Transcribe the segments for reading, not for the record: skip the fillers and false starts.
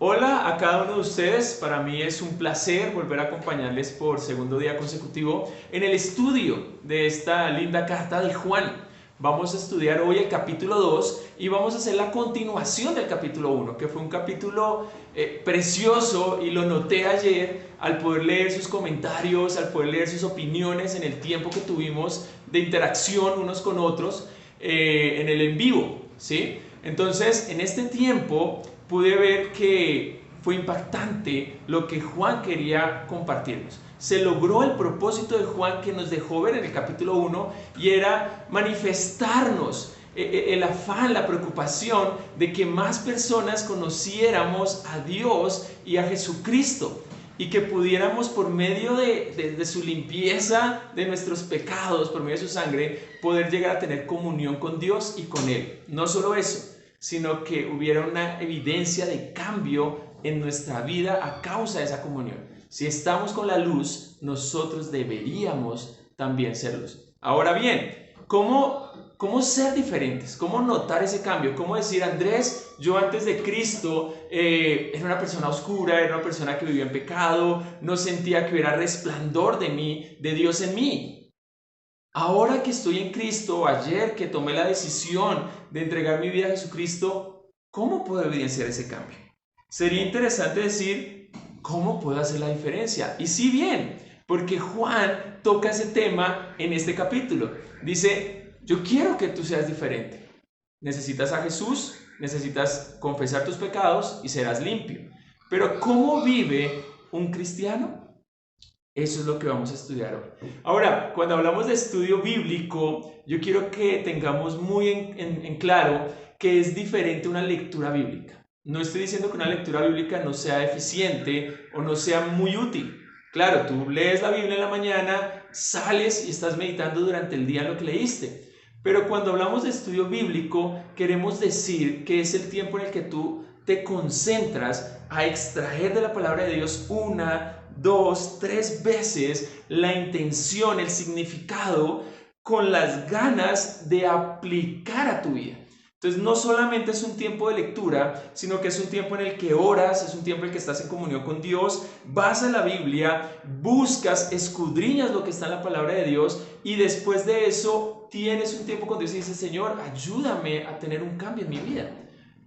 Hola a cada uno de ustedes, para mí es un placer volver a acompañarles por segundo día consecutivo en el estudio de esta linda carta de Juan. Vamos a estudiar hoy el capítulo 2 y vamos a hacer la continuación del capítulo 1, que fue un capítulo precioso y lo noté ayer al poder leer sus comentarios, al poder leer sus opiniones en el tiempo que tuvimos de interacción unos con otros en el en vivo, ¿sí? Entonces, en este tiempo pude ver que fue impactante lo que Juan quería compartirnos. Se logró el propósito de Juan que nos dejó ver en el capítulo 1 y era manifestarnos el afán, la preocupación de que más personas conociéramos a Dios y a Jesucristo y que pudiéramos por medio de su limpieza de nuestros pecados, por medio de su sangre, poder llegar a tener comunión con Dios y con Él. No solo eso, sino que hubiera una evidencia de cambio en nuestra vida a causa de esa comunión. Si estamos con la luz, nosotros deberíamos también ser luz. Ahora bien, ¿cómo ser diferentes? ¿Cómo notar ese cambio? ¿Cómo decir, Andrés, yo antes de Cristo era una persona oscura, era una persona que vivía en pecado, no sentía que hubiera resplandor de mí, de Dios en mí? Ahora que estoy en Cristo, ayer que tomé la decisión de entregar mi vida a Jesucristo, ¿cómo puedo evidenciar ese cambio? Sería interesante decir, ¿cómo puedo hacer la diferencia? Y sí bien, porque Juan toca ese tema en este capítulo. Dice, yo quiero que tú seas diferente. Necesitas a Jesús, necesitas confesar tus pecados y serás limpio. Pero ¿cómo vive un cristiano? Eso es lo que vamos a estudiar hoy. Ahora, cuando hablamos de estudio bíblico, yo quiero que tengamos muy en claro que es diferente una lectura bíblica. No estoy diciendo que una lectura bíblica no sea eficiente o no sea muy útil. Claro, tú lees la Biblia en la mañana, sales y estás meditando durante el día lo que leíste. Pero cuando hablamos de estudio bíblico, queremos decir que es el tiempo en el que tú te concentras a extraer de la palabra de Dios una, dos, tres veces la intención, el significado, con las ganas de aplicar a tu vida. Entonces no solamente es un tiempo de lectura, sino que es un tiempo en el que oras, es un tiempo en el que estás en comunión con Dios, vas a la Biblia, buscas, escudriñas lo que está en la palabra de Dios y después de eso tienes un tiempo con Dios y dices, Señor, ayúdame a tener un cambio en mi vida.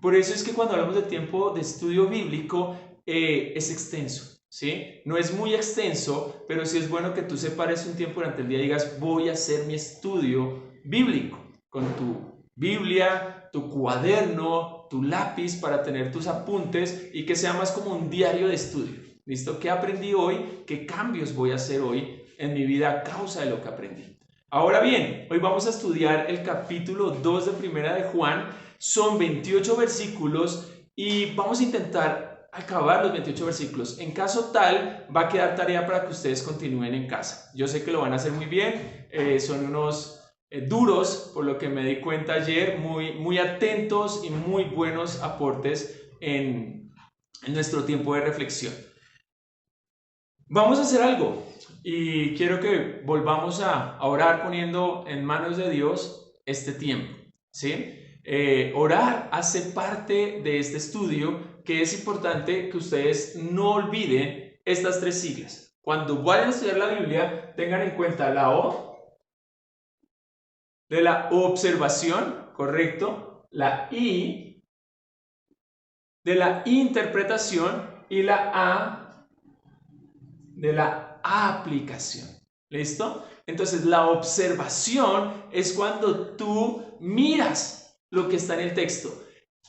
Por eso es que cuando hablamos de tiempo de estudio bíblico es extenso, ¿sí? No es muy extenso, pero sí es bueno que tú separes un tiempo durante el día y digas, voy a hacer mi estudio bíblico con tu Biblia, tu cuaderno, tu lápiz para tener tus apuntes y que sea más como un diario de estudio. ¿Listo? ¿Qué aprendí hoy? ¿Qué cambios voy a hacer hoy en mi vida a causa de lo que aprendí? Ahora bien, hoy vamos a estudiar el capítulo 2 de Primera de Juan. Son 28 versículos y vamos a intentar acabar los 28 versículos. En caso tal, va a quedar tarea para que ustedes continúen en casa. Yo sé que lo van a hacer muy bien, son unos duros, por lo que me di cuenta ayer, muy atentos y muy buenos aportes en nuestro tiempo de reflexión. Vamos a hacer algo y quiero que volvamos a orar poniendo en manos de Dios este tiempo, ¿sí? Orar hace parte de este estudio que es importante que ustedes no olviden estas tres siglas. Cuando vayan a estudiar la Biblia, tengan en cuenta la O de la observación, ¿correcto? La I de la interpretación y la A de la aplicación. ¿Listo? Entonces la observación es cuando tú miras lo que está en el texto.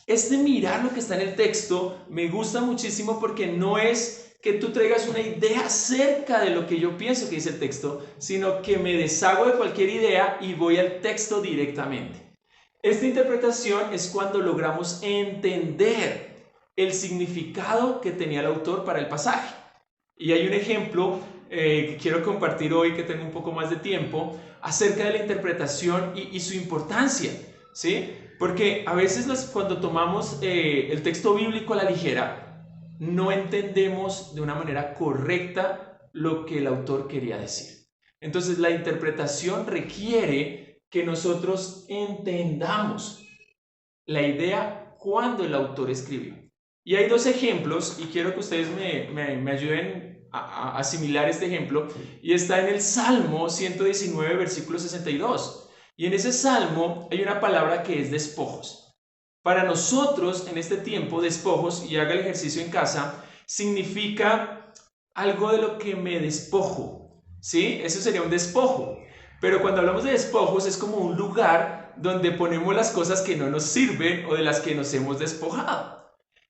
Este mirar lo que está en el texto me gusta muchísimo porque no es que tú traigas una idea acerca de lo que yo pienso que dice el texto, sino que me deshago de cualquier idea y voy al texto directamente. Esta interpretación es cuando logramos entender el significado que tenía el autor para el pasaje. Y hay un ejemplo que quiero compartir hoy, que tengo un poco más de tiempo, acerca de la interpretación y su importancia, ¿sí? Porque a veces cuando tomamos el texto bíblico a la ligera, no entendemos de una manera correcta lo que el autor quería decir. Entonces la interpretación requiere que nosotros entendamos la idea cuando el autor escribió. Y hay dos ejemplos y quiero que ustedes me ayuden a asimilar este ejemplo. Y está en el Salmo 119, versículo 62. Y en ese salmo hay una palabra que es despojos. Para nosotros en este tiempo, despojos, y haga el ejercicio en casa, significa algo de lo que me despojo. ¿Sí? Eso sería un despojo. Pero cuando hablamos de despojos es como un lugar donde ponemos las cosas que no nos sirven o de las que nos hemos despojado.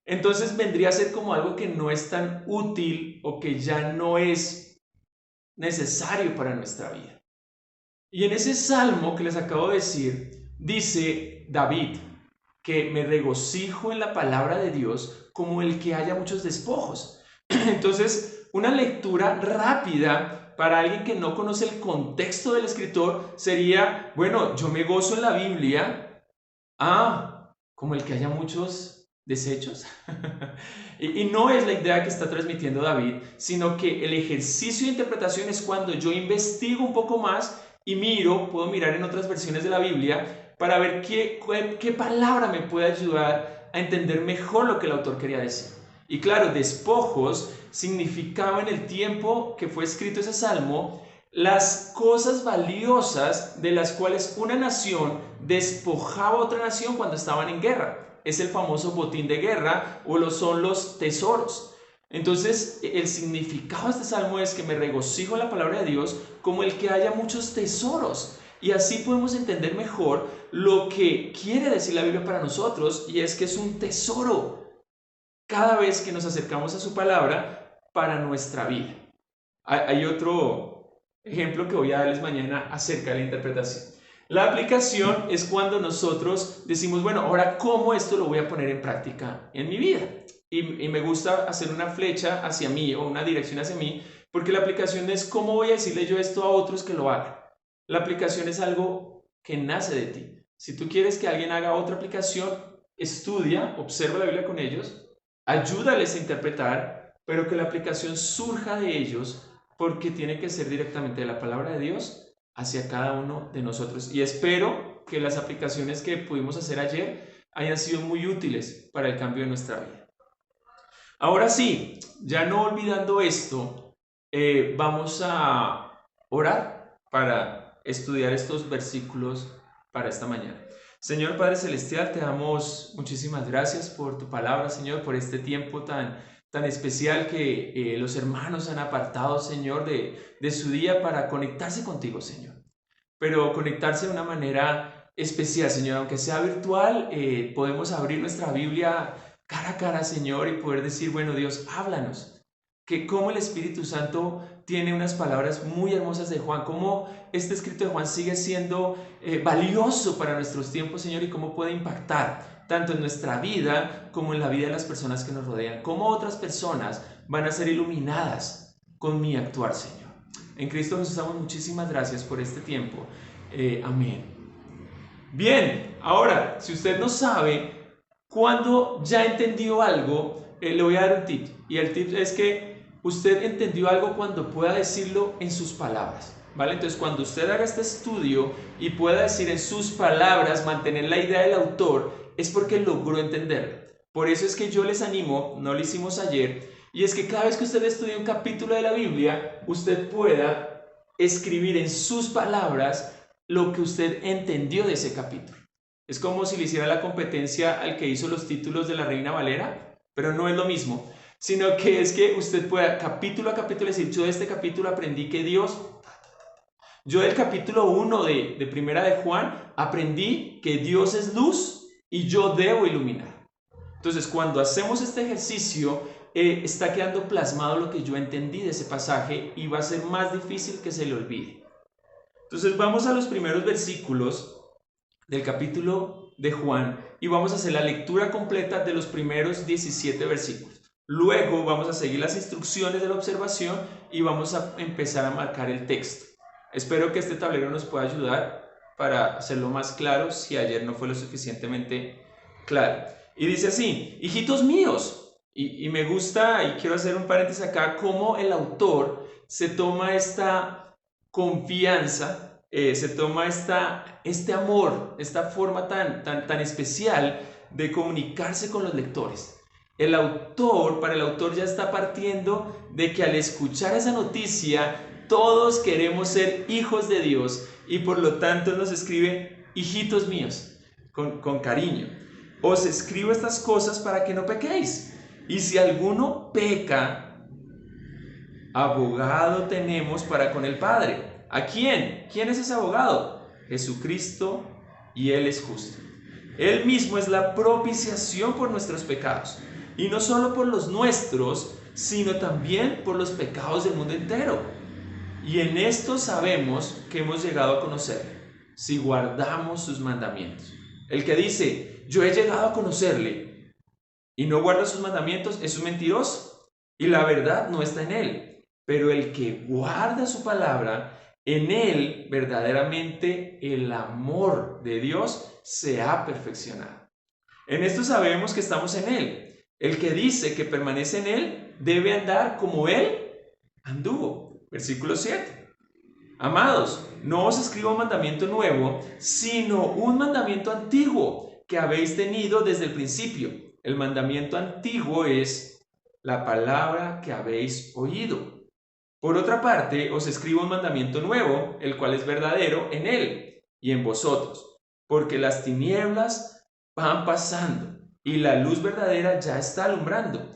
Entonces vendría a ser como algo que no es tan útil o que ya no es necesario para nuestra vida. Y en ese salmo que les acabo de decir, dice David que me regocijo en la palabra de Dios como el que haya muchos despojos. Entonces, una lectura rápida para alguien que no conoce el contexto del escritor sería, bueno, yo me gozo en la Biblia, como el que haya muchos desechos. y no es la idea que está transmitiendo David, sino que el ejercicio de interpretación es cuando yo investigo un poco más y puedo mirar en otras versiones de la Biblia para ver qué palabra me puede ayudar a entender mejor lo que el autor quería decir. Y claro, despojos significaba en el tiempo que fue escrito ese salmo las cosas valiosas de las cuales una nación despojaba a otra nación cuando estaban en guerra. Es el famoso botín de guerra o son los tesoros. Entonces, el significado de este salmo es que me regocijo en la palabra de Dios como el que haya muchos tesoros. Y así podemos entender mejor lo que quiere decir la Biblia para nosotros, y es que es un tesoro cada vez que nos acercamos a su palabra para nuestra vida. Hay otro ejemplo que voy a darles mañana acerca de la interpretación. La aplicación es cuando nosotros decimos, bueno, ahora ¿cómo esto lo voy a poner en práctica en mi vida? Y me gusta hacer una flecha hacia mí o una dirección hacia mí, porque la aplicación es cómo voy a decirle yo esto a otros que lo hagan. La aplicación es algo que nace de ti. Si tú quieres que alguien haga otra aplicación, estudia, observa la Biblia con ellos, ayúdales a interpretar, pero que la aplicación surja de ellos porque tiene que ser directamente de la palabra de Dios hacia cada uno de nosotros. Y espero que las aplicaciones que pudimos hacer ayer hayan sido muy útiles para el cambio de nuestra vida. Ahora sí, ya no olvidando esto, vamos a orar para estudiar estos versículos para esta mañana. Señor Padre Celestial, te damos muchísimas gracias por tu palabra, Señor, por este tiempo tan especial que los hermanos han apartado, Señor, de su día para conectarse contigo, Señor. Pero conectarse de una manera especial, Señor, aunque sea virtual, podemos abrir nuestra Biblia cara a cara, Señor, y poder decir, bueno, Dios, háblanos. Que cómo el Espíritu Santo tiene unas palabras muy hermosas de Juan, cómo este escrito de Juan sigue siendo valioso para nuestros tiempos, Señor, y cómo puede impactar tanto en nuestra vida como en la vida de las personas que nos rodean. Cómo otras personas van a ser iluminadas con mi actuar, Señor. En Cristo Jesús damos muchísimas gracias por este tiempo. Amén. Bien, ahora, si usted no sabe cuándo ya entendió algo, le voy a dar un tip. Y el tip es que usted entendió algo cuando pueda decirlo en sus palabras, ¿vale? Entonces, cuando usted haga este estudio y pueda decir en sus palabras, mantener la idea del autor, es porque logró entenderlo. Por eso es que yo les animo, no lo hicimos ayer, y es que cada vez que usted estudie un capítulo de la Biblia, usted pueda escribir en sus palabras lo que usted entendió de ese capítulo. Es como si le hiciera la competencia al que hizo los títulos de la Reina Valera, pero no es lo mismo, sino que es que usted pueda capítulo a capítulo decir, yo de este capítulo aprendí que Dios, yo del capítulo 1 de Primera de Juan, aprendí que Dios es luz y yo debo iluminar. Entonces, cuando hacemos este ejercicio, está quedando plasmado lo que yo entendí de ese pasaje y va a ser más difícil que se le olvide. Entonces, vamos a los primeros versículos del capítulo de Juan y vamos a hacer la lectura completa de los primeros 17 versículos. Luego vamos a seguir las instrucciones de la observación y vamos a empezar a marcar el texto. Espero que este tablero nos pueda ayudar para hacerlo más claro si ayer no fue lo suficientemente claro. Y dice así, hijitos míos, y me gusta, y quiero hacer un paréntesis acá, cómo el autor se toma esta confianza, se toma este amor, esta forma tan especial de comunicarse con los lectores. para el autor ya está partiendo de que al escuchar esa noticia, todos queremos ser hijos de Dios y por lo tanto nos escribe, hijitos míos, con cariño. Os escribo estas cosas para que no pequéis. Y si alguno peca, abogado tenemos para con el Padre. ¿A quién? ¿Quién es ese abogado? Jesucristo, y Él es justo. Él mismo es la propiciación por nuestros pecados. Y no solo por los nuestros, sino también por los pecados del mundo entero. Y en esto sabemos que hemos llegado a conocerle, si guardamos sus mandamientos. El que dice, yo he llegado a conocerle, y no guarda sus mandamientos, es un mentiroso, y la verdad no está en él. Pero el que guarda su palabra, en él verdaderamente el amor de Dios se ha perfeccionado. En esto sabemos que estamos en él. El que dice que permanece en él debe andar como él anduvo. Versículo 7. Amados, no os escribo un mandamiento nuevo, sino un mandamiento antiguo que habéis tenido desde el principio. El mandamiento antiguo es la palabra que habéis oído. Por otra parte, os escribo un mandamiento nuevo, el cual es verdadero en él y en vosotros, porque las tinieblas van pasando y la luz verdadera ya está alumbrando.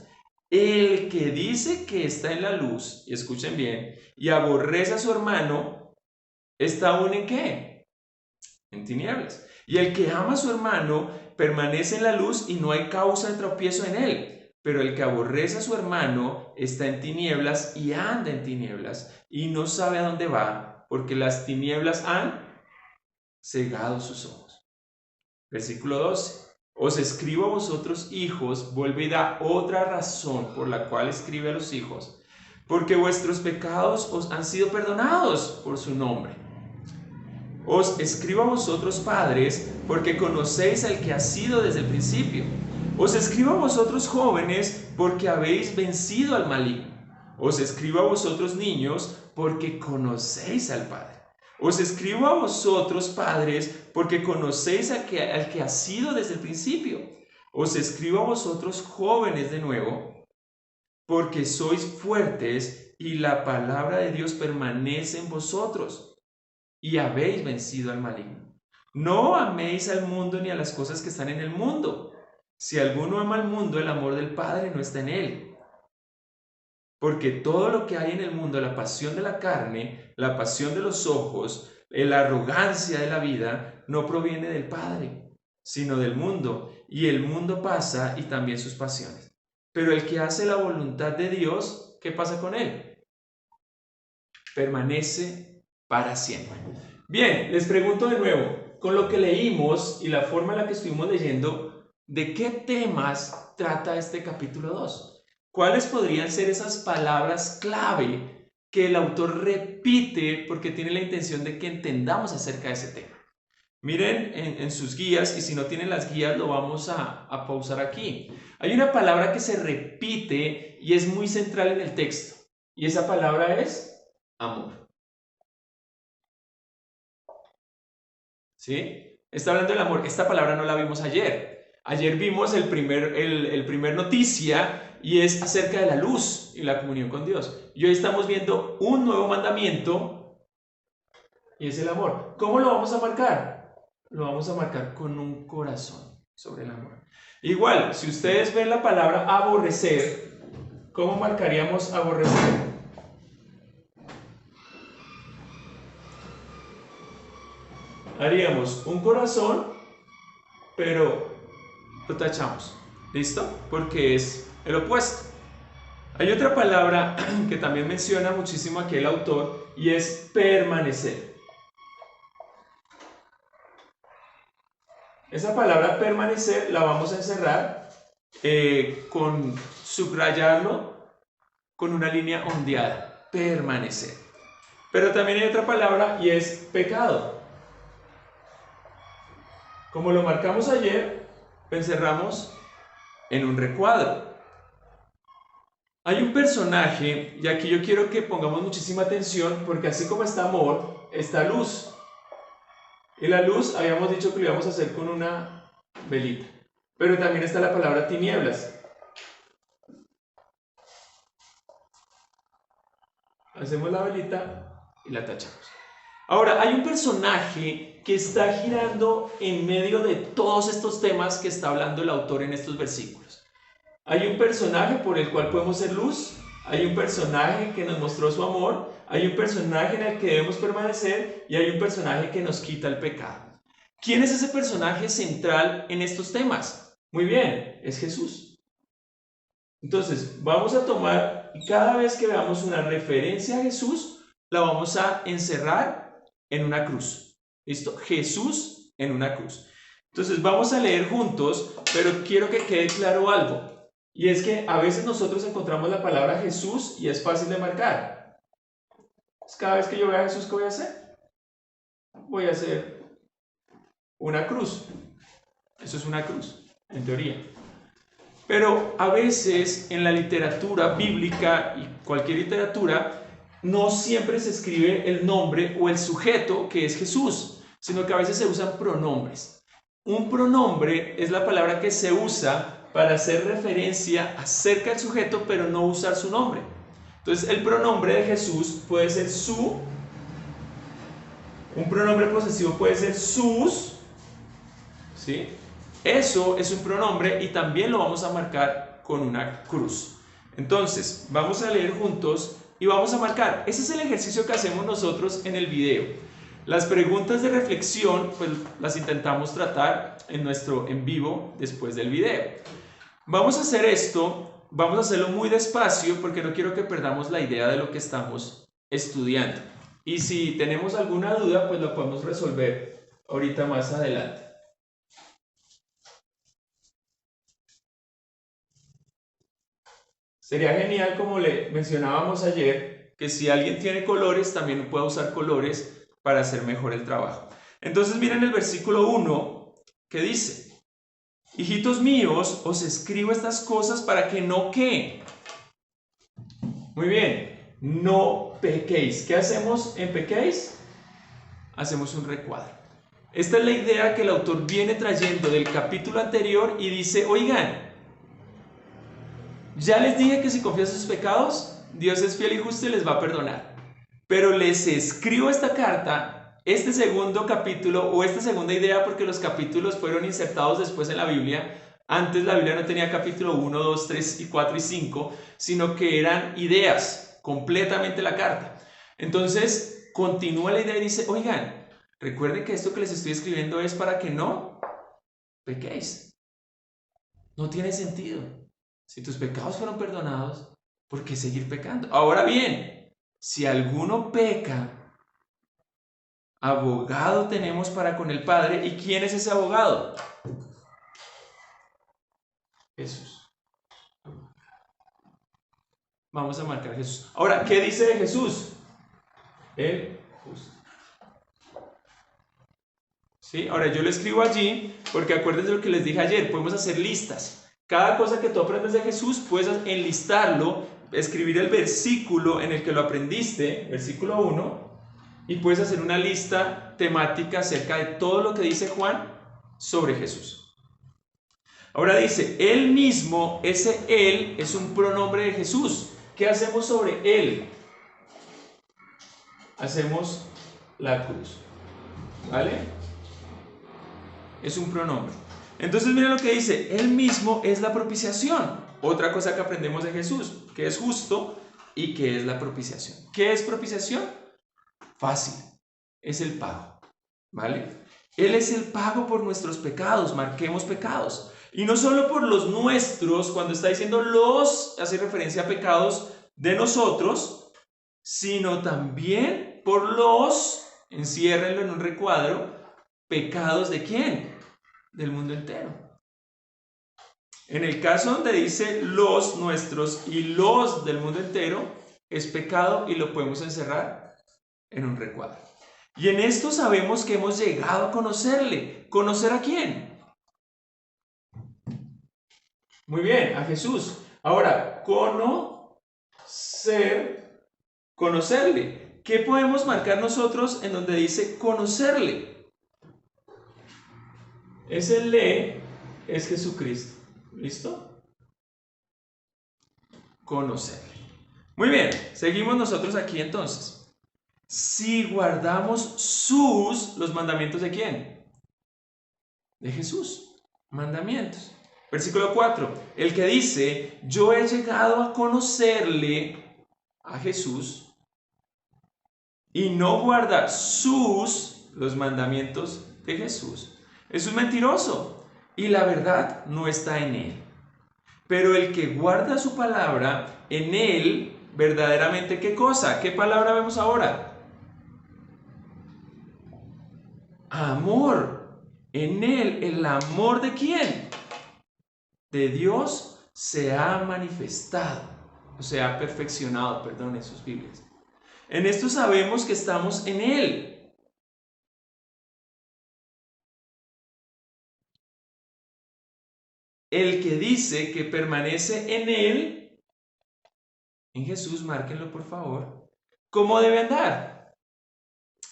El que dice que está en la luz, y escuchen bien, y aborrece a su hermano, ¿está aún en qué? En tinieblas. Y el que ama a su hermano permanece en la luz y no hay causa de tropiezo en él. Pero el que aborrece a su hermano está en tinieblas y anda en tinieblas y no sabe a dónde va, porque las tinieblas han cegado sus ojos. Versículo 12. Os escribo a vosotros, hijos, vuelve y da otra razón por la cual escribe a los hijos, porque vuestros pecados os han sido perdonados por su nombre. Os escribo a vosotros, padres, porque conocéis al que ha sido desde el principio. Os escribo a vosotros, jóvenes, porque habéis vencido al maligno. Os escribo a vosotros, niños, porque conocéis al Padre. Os escribo a vosotros, padres, porque conocéis al que ha sido desde el principio. Os escribo a vosotros, jóvenes, de nuevo, porque sois fuertes y la palabra de Dios permanece en vosotros y habéis vencido al maligno. No améis al mundo ni a las cosas que están en el mundo. Si alguno ama al mundo, el amor del Padre no está en él. Porque todo lo que hay en el mundo, la pasión de la carne, la pasión de los ojos, la arrogancia de la vida, no proviene del Padre, sino del mundo. Y el mundo pasa y también sus pasiones. Pero el que hace la voluntad de Dios, ¿qué pasa con él? Permanece para siempre. Bien, les pregunto de nuevo, con lo que leímos y la forma en la que estuvimos leyendo, ¿de qué temas trata este capítulo 2? ¿Cuáles podrían ser esas palabras clave que el autor repite porque tiene la intención de que entendamos acerca de ese tema? Miren en sus guías, y si no tienen las guías lo vamos a pausar aquí. Hay una palabra que se repite y es muy central en el texto, y esa palabra es amor. ¿Sí? Está hablando del amor. Esta palabra no la vimos ayer. Ayer vimos el primer noticia, y es acerca de la luz y la comunión con Dios. Y hoy estamos viendo un nuevo mandamiento, y es el amor. ¿Cómo lo vamos a marcar? Lo vamos a marcar con un corazón sobre el amor. Igual, si ustedes ven la palabra aborrecer, ¿cómo marcaríamos aborrecer? Haríamos un corazón, pero lo tachamos. ¿Listo? Porque es el opuesto. Hay otra palabra que también menciona muchísimo aquí el autor, y es permanecer. Esa palabra permanecer la vamos a encerrar con subrayarlo con una línea ondeada. Permanecer. Pero también hay otra palabra, y es pecado. Como lo marcamos ayer, lo encerramos en un recuadro. Hay un personaje, y aquí yo quiero que pongamos muchísima atención, porque así como está amor, está luz. Y la luz habíamos dicho que lo íbamos a hacer con una velita. Pero también está la palabra tinieblas. hacemos la velita y la tachamos. Ahora, hay un personaje que está girando en medio de todos estos temas que está hablando el autor en estos versículos. Hay un personaje por el cual podemos ser luz, hay un personaje que nos mostró su amor, hay un personaje en el que debemos permanecer y hay un personaje que nos quita el pecado. ¿Quién es ese personaje central en estos temas? Muy bien, es Jesús. Entonces, vamos a tomar y cada vez que veamos una referencia a Jesús, la vamos a encerrar en una cruz. ¿Listo? Jesús en una cruz. Entonces, vamos a leer juntos, pero quiero que quede claro algo. Y es que a veces nosotros encontramos la palabra Jesús y es fácil de marcar. Cada vez que yo vea a Jesús, ¿qué voy a hacer? Voy a hacer una cruz. Eso es una cruz, en teoría. Pero a veces en la literatura bíblica y cualquier literatura, no siempre se escribe el nombre o el sujeto que es Jesús, sino que a veces se usan pronombres. Un pronombre es la palabra que se usa para hacer referencia acerca del sujeto, pero no usar su nombre. Entonces, el pronombre de Jesús puede ser su, un pronombre posesivo puede ser sus, ¿sí? Eso es un pronombre y también lo vamos a marcar con una cruz. Entonces, vamos a leer juntos y vamos a marcar. Ese es el ejercicio que hacemos nosotros en el video. Las preguntas de reflexión, pues las intentamos tratar en nuestro en vivo después del video. Vamos a hacer esto, vamos a hacerlo muy despacio porque no quiero que perdamos la idea de lo que estamos estudiando. Y si tenemos alguna duda, pues lo podemos resolver ahorita más adelante. Sería genial, como le mencionábamos ayer, que si alguien tiene colores, también pueda usar colores para hacer mejor el trabajo. Entonces miren el versículo 1 que dice: hijitos míos, os escribo estas cosas para que no ¿qué? Muy bien, no pequéis. ¿Qué hacemos en pequéis? Hacemos un recuadro. Esta es la idea que el autor viene trayendo del capítulo anterior y dice: oigan, ya les dije que si confiesan sus pecados, Dios es fiel y justo y les va a perdonar. Pero les escribo esta carta, este segundo capítulo o esta segunda idea, porque los capítulos fueron insertados después en la Biblia. Antes la Biblia no tenía capítulo 1, 2, 3, 4 y 5, sino que eran ideas, completamente la carta. Entonces, continúa la idea y dice: oigan, recuerden que esto que les estoy escribiendo es para que no pequéis. No tiene sentido. Si tus pecados fueron perdonados, ¿por qué seguir pecando? Ahora bien, si alguno peca, abogado tenemos para con el Padre. ¿Y quién es ese abogado? Jesús. Vamos a marcar Jesús. Ahora, ¿qué dice de Jesús? El justo. ¿Sí? Ahora, yo lo escribo allí porque acuérdense de lo que les dije ayer. Podemos hacer listas. Cada cosa que tú aprendes de Jesús, puedes enlistarlo, escribir el versículo en el que lo aprendiste, versículo 1, y puedes hacer una lista temática acerca de todo lo que dice Juan sobre Jesús. Ahora dice, él mismo, ese él es un pronombre de Jesús. ¿Qué hacemos sobre él? Hacemos la cruz, ¿vale? Es un pronombre. Entonces miren lo que dice: él mismo es la propiciación. Otra cosa que aprendemos de Jesús, que es justo y que es la propiciación. ¿Qué es propiciación? Fácil, es el pago, ¿vale? Él es el pago por nuestros pecados, marquemos pecados. Y no solo por los nuestros, cuando está diciendo los, hace referencia a pecados de nosotros, sino también por los, enciérrenlo en un recuadro, pecados de ¿quién? Del mundo entero. En el caso donde dice los nuestros y los del mundo entero, es pecado y lo podemos encerrar en un recuadro. Y en esto sabemos que hemos llegado a conocerle. ¿Conocer a quién? Muy bien, a Jesús. Ahora, conocerle. ¿Qué podemos marcar nosotros en donde dice conocerle? Ese le es Jesucristo. ¿Listo? Conocerle. Muy bien, seguimos nosotros aquí entonces. Si guardamos los mandamientos de quién? De Jesús. Mandamientos. Versículo 4. El que dice, yo he llegado a conocerle a Jesús y no guarda los mandamientos de Jesús, es un mentiroso y la verdad no está en él. Pero el que guarda su palabra, en él verdaderamente, ¿qué cosa? ¿Qué palabra vemos ahora? Amor. En él, el amor de quién? De Dios se ha manifestado, o se ha perfeccionado, perdón, en sus Biblias. En esto sabemos que estamos en él. El que dice que permanece en él, en Jesús, márquenlo por favor, ¿cómo debe andar?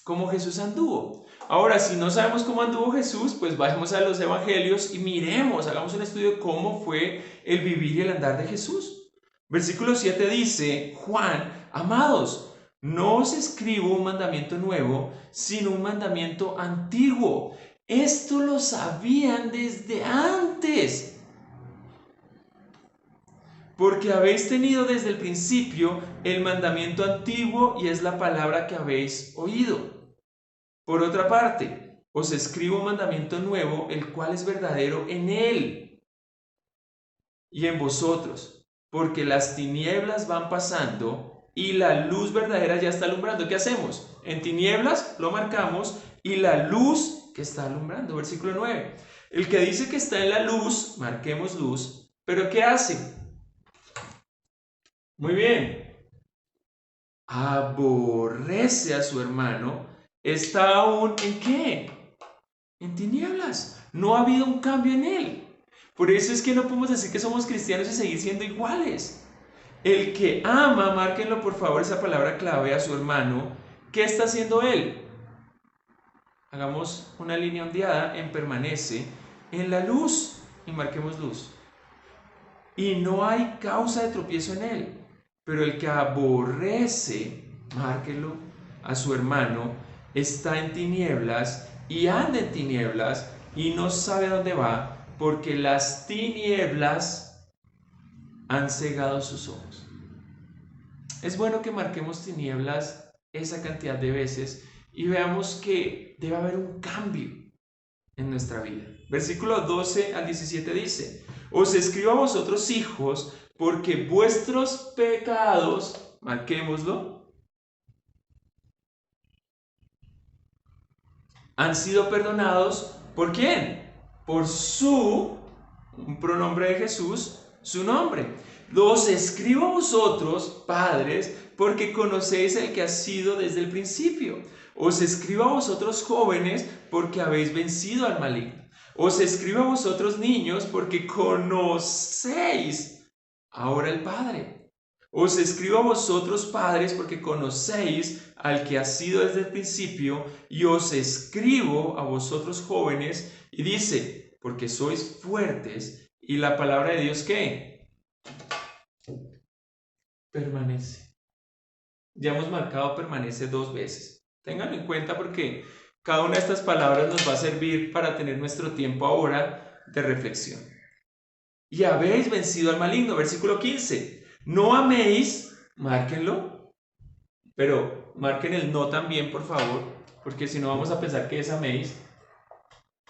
Como Jesús anduvo. Ahora, si no sabemos cómo anduvo Jesús, pues vayamos a los evangelios y miremos, hagamos un estudio de cómo fue el vivir y el andar de Jesús. Versículo 7 dice, Juan, amados, no os escribo un mandamiento nuevo, sino un mandamiento antiguo. Esto lo sabían desde antes, porque habéis tenido desde el principio el mandamiento antiguo y es la palabra que habéis oído. Por otra parte, os escribo un mandamiento nuevo, el cual es verdadero en él y en vosotros, porque las tinieblas van pasando y la luz verdadera ya está alumbrando. ¿Qué hacemos? En tinieblas lo marcamos y la luz que está alumbrando. Versículo 9. El que dice que está en la luz, marquemos luz, pero ¿qué hace? Muy bien. Aborrece a su hermano. Está aún ¿en qué? En tinieblas. No ha habido un cambio en él. Por eso es que no podemos decir que somos cristianos y seguir siendo iguales. El que ama, márquenlo por favor esa palabra clave, a su hermano, ¿qué está haciendo él? Hagamos una línea ondeada en permanece en la luz y marquemos luz. Y no hay causa de tropiezo en él. Pero el que aborrece, márquenlo, a su hermano, está en tinieblas y anda en tinieblas y no sabe dónde va, porque las tinieblas han cegado sus ojos. Es bueno que marquemos tinieblas esa cantidad de veces y veamos que debe haber un cambio en nuestra vida. Versículo 12 al 17 dice, os escribo a vosotros hijos, porque vuestros pecados, marquémoslo, han sido perdonados. ¿Por quién? Por un pronombre de Jesús, su nombre. Os escribo a vosotros, padres, porque conocéis el que ha sido desde el principio. Os escribo a vosotros, jóvenes, porque habéis vencido al maligno. Os escribo a vosotros, niños, porque conocéis ahora el Padre. Os escribo a vosotros, padres, porque conocéis al que ha sido desde el principio, y os escribo a vosotros, jóvenes, y dice, porque sois fuertes, y la palabra de Dios, ¿qué? Permanece. Ya hemos marcado permanece 2 veces. Ténganlo en cuenta porque cada una de estas palabras nos va a servir para tener nuestro tiempo ahora de reflexión. Y habéis vencido al maligno, versículo 15. No améis, márquenlo, pero marquen el no también, por favor, porque si no vamos a pensar que es améis.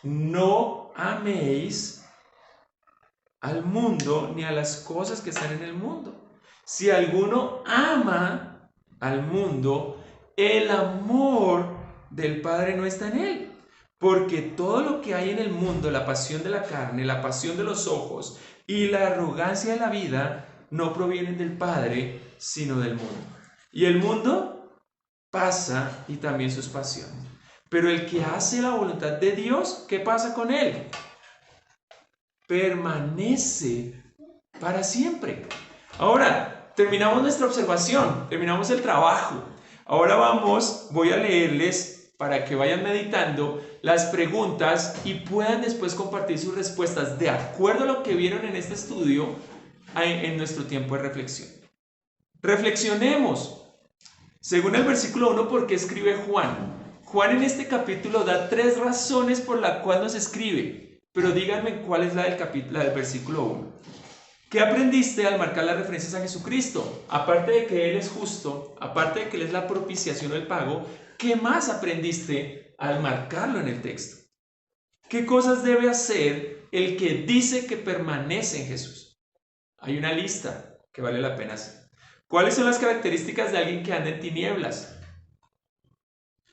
No améis al mundo ni a las cosas que están en el mundo. Si alguno ama al mundo, el amor del Padre no está en él. Porque todo lo que hay en el mundo, la pasión de la carne, la pasión de los ojos y la arrogancia de la vida, no provienen del Padre, sino del mundo. Y el mundo pasa y también sus pasiones. Pero el que hace la voluntad de Dios, ¿qué pasa con él? Permanece para siempre. Ahora, terminamos nuestra observación, terminamos el trabajo. Ahora voy a leerles para que vayan meditando las preguntas y puedan después compartir sus respuestas de acuerdo a lo que vieron en este estudio en nuestro tiempo de reflexión. Reflexionemos. Según el versículo 1, ¿por qué escribe Juan? Juan en este capítulo da 3 razones por las cuales nos escribe, pero díganme cuál es la del versículo 1. ¿Qué aprendiste al marcar las referencias a Jesucristo? Aparte de que Él es justo, aparte de que Él es la propiciación o el pago, ¿qué más aprendiste al marcarlo en el texto? ¿Qué cosas debe hacer el que dice que permanece en Jesús? Hay una lista que vale la pena hacer. ¿Cuáles son las características de alguien que anda en tinieblas?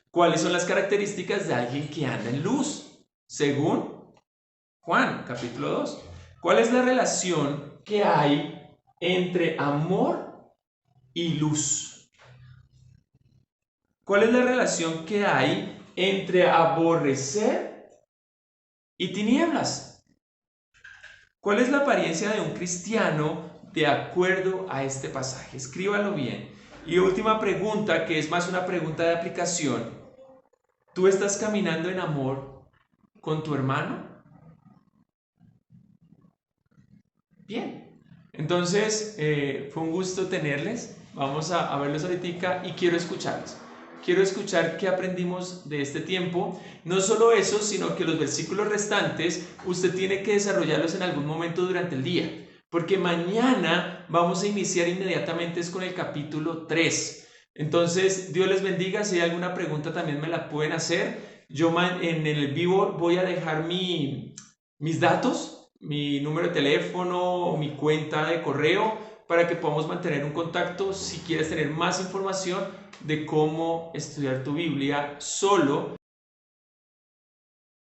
¿Cuáles son las características de alguien que anda en luz? Según Juan, capítulo 2. ¿Cuál es la relación que hay entre amor y luz? ¿Cuál es la relación que hay entre aborrecer y tinieblas? ¿Cuál es la apariencia de un cristiano de acuerdo a este pasaje? Escríbalo bien. Y última pregunta, que es más una pregunta de aplicación. ¿Tú estás caminando en amor con tu hermano? Bien. Entonces, fue un gusto tenerles. Vamos a verlos ahorita y quiero escucharlos. Quiero escuchar qué aprendimos de este tiempo. No solo eso, sino que los versículos restantes usted tiene que desarrollarlos en algún momento durante el día. Porque mañana vamos a iniciar inmediatamente con el capítulo 3. Entonces, Dios les bendiga. Si hay alguna pregunta también me la pueden hacer. Yo en el vivo voy a dejar mis datos, mi número de teléfono, mi cuenta de correo, para que podamos mantener un contacto si quieres tener más información de cómo estudiar tu Biblia solo